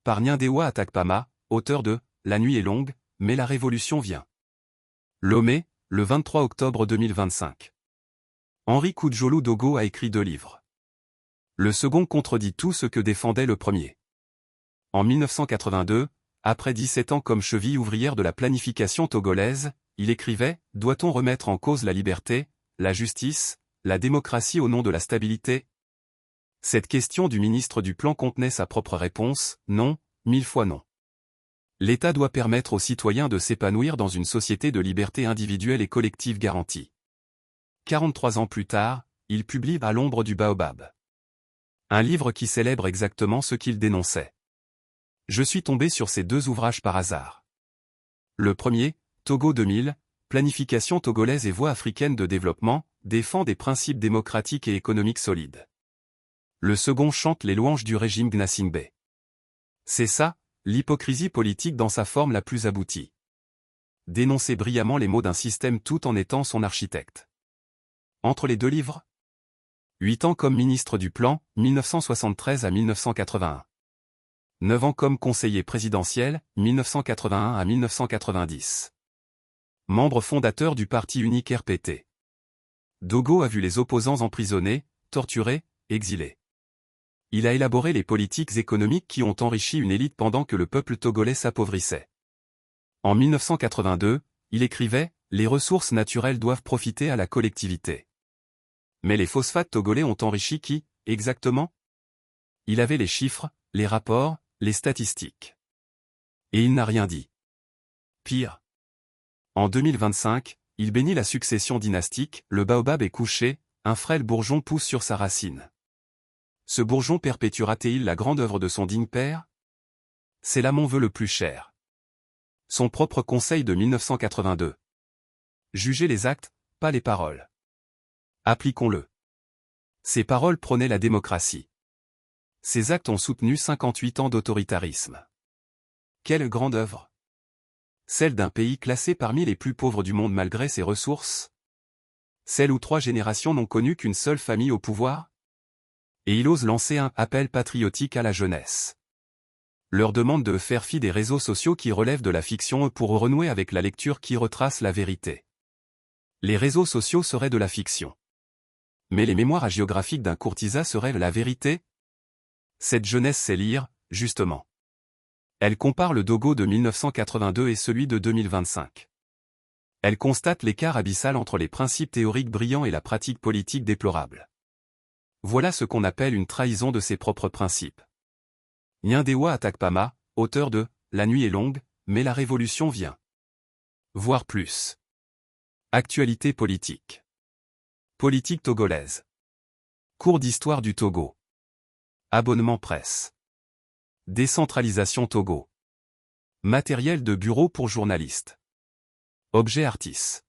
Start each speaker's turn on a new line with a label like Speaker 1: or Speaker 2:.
Speaker 1: par Nyindewa Atakpama, auteur de « La nuit est longue, mais la révolution vient ». Lomé, le 23 octobre 2025. Henri Kudjolu Dogo a écrit 2 livres. Le second contredit tout ce que défendait le premier. En 1982, après 17 ans comme cheville ouvrière de la planification togolaise, il écrivait « Doit-on remettre en cause la liberté, la justice, la démocratie au nom de la stabilité ?» Cette question du ministre du Plan contenait sa propre réponse « Non, 1000 fois non ». L'État doit permettre aux citoyens de s'épanouir dans une société de liberté individuelle et collective garantie. 43 ans plus tard, il publie À l'ombre du baobab. Un livre qui célèbre exactement ce qu'il dénonçait. Je suis tombé sur ces 2 ouvrages par hasard. Le premier, Togo 2000, Planification togolaise et voie africaine de développement, défend des principes démocratiques et économiques solides. Le second chante les louanges du régime Gnassingbé. C'est ça, l'hypocrisie politique dans sa forme la plus aboutie. Dénoncer brillamment les maux d'un système tout en étant son architecte. Entre les 2 livres, 8 ans comme ministre du Plan, 1973 à 1981. 9 ans comme conseiller présidentiel, 1981 à 1990. Membre fondateur du parti unique RPT. Dogo a vu les opposants emprisonnés, torturés, exilés. Il a élaboré les politiques économiques qui ont enrichi une élite pendant que le peuple togolais s'appauvrissait. En 1982, il écrivait « Les ressources naturelles doivent profiter à la collectivité ». Mais les phosphates togolais ont enrichi qui, exactement? Il avait les chiffres, les rapports, les statistiques. Et il n'a rien dit. Pire. En 2025, il bénit la succession dynastique, le baobab est couché, un frêle bourgeon pousse sur sa racine. Ce bourgeon perpétuera-t-il la grande œuvre de son digne père? C'est là mon vœu le plus cher. Son propre conseil de 1982. Jugez les actes, pas les paroles. Appliquons-le. Ces paroles prônaient la démocratie. Ces actes ont soutenu 58 ans d'autoritarisme. Quelle grande œuvre! Celle d'un pays classé parmi les plus pauvres du monde malgré ses ressources? Celle où 3 générations n'ont connu qu'une seule famille au pouvoir? Et il ose lancer un appel patriotique à la jeunesse. Leur demande de faire fi des réseaux sociaux qui relèvent de la fiction pour renouer avec la lecture qui retrace la vérité. Les réseaux sociaux seraient de la fiction. Mais les mémoires hagiographiques d'un courtisan seraient la vérité? Cette jeunesse sait lire, justement. Elle compare le Dogo de 1982 et celui de 2025. Elle constate l'écart abyssal entre les principes théoriques brillants et la pratique politique déplorable. Voilà ce qu'on appelle une trahison de ses propres principes. Nyindewa Atakpama, auteur de « La nuit est longue, mais la révolution vient ». Voir plus. Actualité politique. Politique togolaise. Cours d'histoire du Togo. Abonnement presse. Décentralisation Togo. Matériel de bureau pour journalistes. Objet Artis.